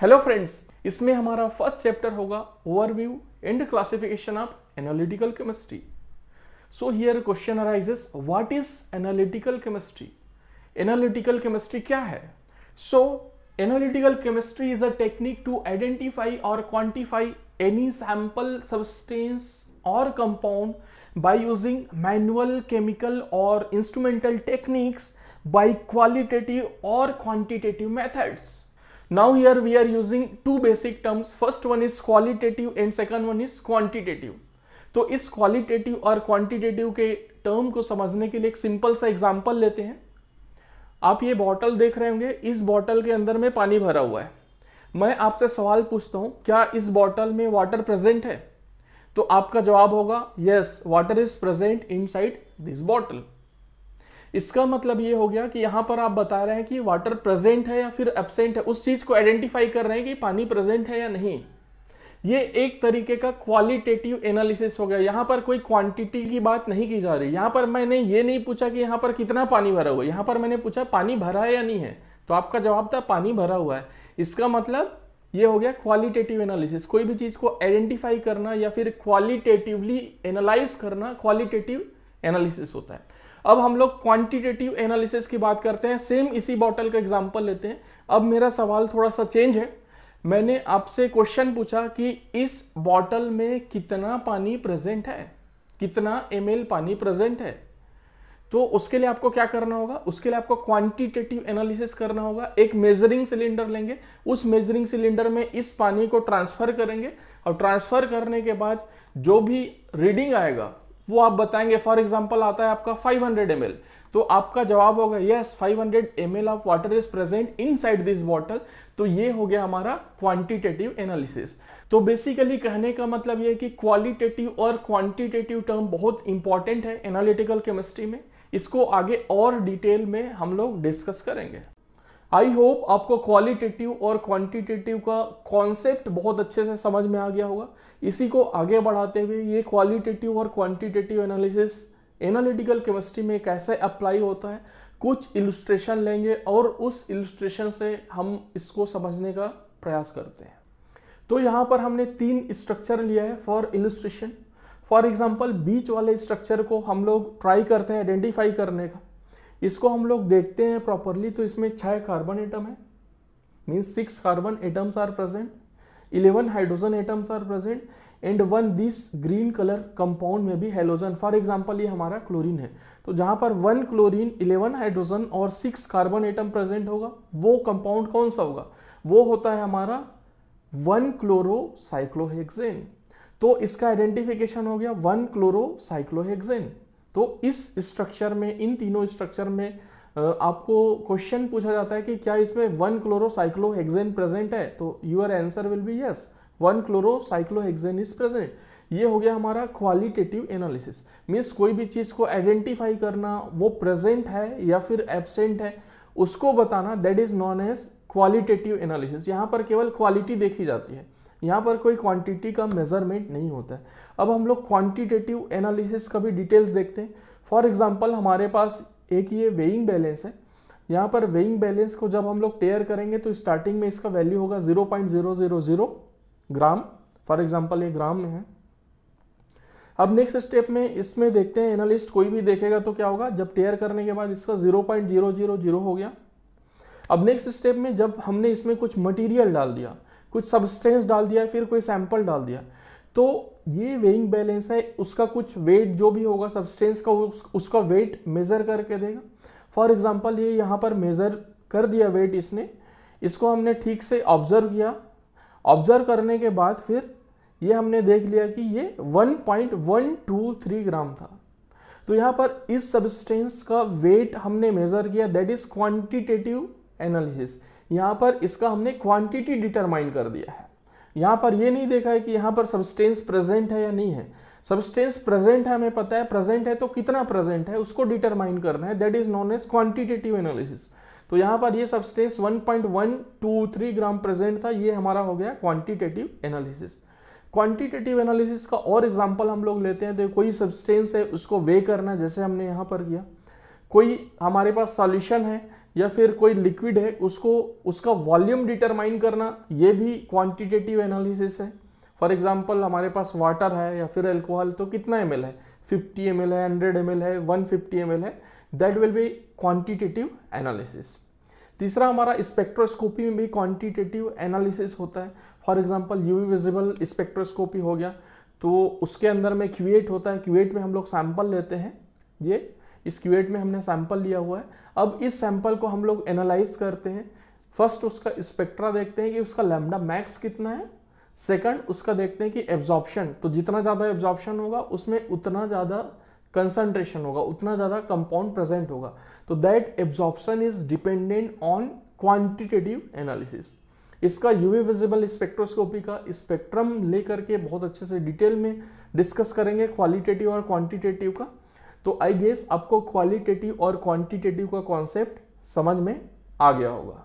Hello friends, इसमें हमारा first chapter होगा overview and classification of analytical chemistry. So here question arises, what is analytical chemistry? Analytical chemistry क्या है? So analytical chemistry is a technique to identify or quantify any sample substance or compound by using manual, chemical or instrumental techniques by qualitative or quantitative methods. Now here we are using two basic terms. First one is qualitative and second one is quantitative. तो इस qualitative और quantitative के term को समझने के लिए एक simple सा एग्जांपल लेते हैं। आप ये बॉटल देख रहे होंगे, इस बॉटल के अंदर में पानी भरा हुआ है। मैं आपसे सवाल पूछता हूँ, क्या इस बॉटल में वाटर प्रेजेंट है? तो आपका जवाब होगा yes, water is present inside this bottle. इसका मतलब ये हो गया कि यहां पर आप बता रहे हैं कि वाटर प्रेजेंट है या फिर एब्सेंट है, उस चीज को आइडेंटिफाई कर रहे हैं कि पानी प्रेजेंट है या नहीं। ये एक तरीके का क्वालिटेटिव एनालिसिस हो गया। यहां पर कोई क्वांटिटी की बात नहीं की जा रही। यहां पर मैंने ये नहीं पूछा कि यहां पर कितना पानी भरा हुआ है, यहां पर मैंने पूछा पानी भरा है या नहीं है, तो आपका जवाब था पानी भरा हुआ है। इसका मतलब ये हो गया क्वालिटेटिव एनालिसिस। कोई भी चीज को आइडेंटिफाई करना या फिर क्वालिटेटिवली एनालाइज करना क्वालिटेटिव एनालिसिस होता है। अब हम लोग क्वांटिटेटिव एनालिसिस की बात करते हैं। सेम इसी बॉटल का एग्जांपल लेते हैं। अब मेरा सवाल थोड़ा सा चेंज है। मैंने आपसे क्वेश्चन पूछा कि इस बॉटल में कितना पानी प्रेजेंट है, कितना ml पानी प्रेजेंट है। तो उसके लिए आपको क्या करना होगा? उसके लिए आपको क्वांटिटेटिव एनालिसिस करना होगा। एक मेजरिंग सिलेंडर लेंगे, उस मेजरिंग सिलेंडर में इस पानी को ट्रांसफर करेंगे और ट्रांसफर करने के बाद जो भी रीडिंग आएगा वो आप बताएंगे। फॉर एग्जांपल आता है आपका 500 ml, तो आपका जवाब होगा yes, 500 ml of water is present inside this bottle. तो ये हो गया हमारा क्वांटिटेटिव एनालिसिस। तो बेसिकली कहने का मतलब ये है कि क्वालिटेटिव और क्वांटिटेटिव टर्म बहुत इंपॉर्टेंट है एनालिटिकल केमिस्ट्री में। इसको आगे और डिटेल में हम लोग डिस्कस करेंगे। आई होप आपको क्वालिटेटिव और क्वांटिटेटिव का कॉन्सेप्ट बहुत अच्छे से समझ में आ गया होगा। इसी को आगे बढ़ाते हुए ये क्वालिटेटिव और क्वांटिटेटिव एनालिसिस एनालिटिकल केमिस्ट्री में कैसे अप्लाई होता है, कुछ इलस्ट्रेशन लेंगे और उस इलस्ट्रेशन से हम इसको समझने का प्रयास करते हैं। तो यहाँ पर हमने 3 स्ट्रक्चर लिया है फॉर इलस्ट्रेशन। फॉर एग्जाम्पल बीच वाले स्ट्रक्चर को हम लोग ट्राई करते हैं आइडेंटिफाई करने का। इसको हम लोग देखते हैं प्रॉपरली, तो इसमें 6 कार्बन एटम है, means 6 carbon atoms are present, 11 hydrogen atoms are present and 1 this green colour compound में भी हेलोजन। फॉर एग्जाम्पल ये हमारा क्लोरीन है, तो जहां पर 1 क्लोरीन, 11 हाइड्रोजन और 6 कार्बन एटम प्रेजेंट होगा, वो कंपाउंड कौन सा होगा? वो होता है हमारा 1 क्लोरोसाइक्लोहेक्सेन। तो इसका आइडेंटिफिकेशन हो गया 1 क्लोरोसाइक्लोहेक्सेन। तो इस स्ट्रक्चर में, इन तीनों स्ट्रक्चर में आपको क्वेश्चन पूछा जाता है कि क्या इसमें 1 क्लोरोसाइक्लोहेक्सेन प्रेजेंट है, तो your answer will be yes, 1 chlorocyclohexane is present. ये हो गया हमारा क्वालिटेटिव एनालिसिस। मीन्स कोई भी चीज को आइडेंटिफाई करना, वो प्रेजेंट है या फिर एब्सेंट है, उसको बताना, that is known as qualitative analysis. यहाँ पर केवल क्वालिटी देखी जाती है, यहाँ पर कोई क्वांटिटी का मेजरमेंट नहीं होता है। अब हम लोग क्वांटिटेटिव एनालिसिस का भी डिटेल्स देखते हैं। फॉर एग्जांपल हमारे पास एक ये वेइंग बैलेंस है। यहाँ पर वेइंग बैलेंस को जब हम लोग टेयर करेंगे तो स्टार्टिंग में इसका वैल्यू होगा 0.000 ग्राम। फॉर एग्जांपल ये ग्राम में है। अब नेक्स्ट स्टेप में इसमें देखते हैं, एनालिस्ट कोई भी देखेगा तो क्या होगा, जब टेयर करने के बाद इसका 0.000 हो गया। अब नेक्स्ट स्टेप में जब हमने इसमें कुछ मटेरियल डाल दिया, कुछ सब्सटेंस डाल दिया, फिर कोई सैंपल डाल दिया, तो ये वेइंग बैलेंस है, उसका कुछ वेट जो भी होगा सब्सटेंस का, उसका वेट मेजर करके देगा। फॉर एग्जांपल ये यहाँ पर मेजर कर दिया वेट इसने, इसको हमने ठीक से ऑब्जर्व किया। ऑब्जर्व करने के बाद फिर ये हमने देख लिया कि ये 1.123 ग्राम था। तो यहाँ पर इस सब्सटेंस का वेट हमने मेजर किया, दैट इज क्वांटिटेटिव एनालिसिस। यहाँ पर इसका हमने क्वांटिटी डिटरमाइन कर दिया है। यहाँ पर ये नहीं देखा है कि यहाँ पर सब्सटेंस प्रेजेंट है या नहीं है। सब्सटेंस प्रेजेंट है, हमें पता है प्रेजेंट है, तो कितना प्रेजेंट है उसको डिटरमाइन करना है, that is known as quantitative analysis. तो यहाँ पर ये सब्सटेंस 1.123 ग्राम प्रेजेंट था, ये हमारा हो गया क्वांटिटेटिव एनालिसिस। क्वांटिटेटिव एनालिसिस का और एग्जांपल हम लोग लेते हैं, तो कोई सब्सटेंस है उसको वे करना, जैसे हमने यहाँ पर किया। कोई हमारे पास सॉल्यूशन है, या फिर कोई लिक्विड है उसको उसका वॉल्यूम डिटरमाइन करना, ये भी क्वांटिटेटिव एनालिसिस है। फॉर एग्जांपल हमारे पास वाटर है या फिर अल्कोहल, तो कितना ml है, 50 ml है, 100 ml है, 150 ml है, that will be quantitative analysis. तीसरा हमारा स्पेक्ट्रोस्कोपी में भी क्वांटिटेटिव एनालिसिस होता है। For example UV visible spectroscopy हो गया, तो उसके अंदर में क्यूवेट होता है, क्यूवेट में हम लोग सैंपल लेते हैं, ये इस क्यूवेट में हमने सैंपल लिया हुआ है। अब इस सैंपल को हम लोग एनालाइज करते हैं। फर्स्ट उसका स्पेक्ट्रा देखते हैं कि उसका लैम्डा मैक्स कितना है, सेकंड उसका देखते हैं कि एब्जॉर्प्शन, तो जितना ज़्यादा एब्जॉर्प्शन होगा उसमें उतना ज़्यादा कंसंट्रेशन होगा, उतना ज़्यादा कंपाउंड प्रेजेंट होगा। तो that absorption is dependent on quantitative analysis. इसका यूवी विजिबल स्पेक्ट्रोस्कोपी का स्पेक्ट्रम लेकर के बहुत अच्छे से डिटेल में डिस्कस करेंगे क्वालिटेटिव और क्वांटिटेटिव का। तो आई गेस आपको क्वालिटेटिव और क्वांटिटेटिव का कॉन्सेप्ट समझ में आ गया होगा।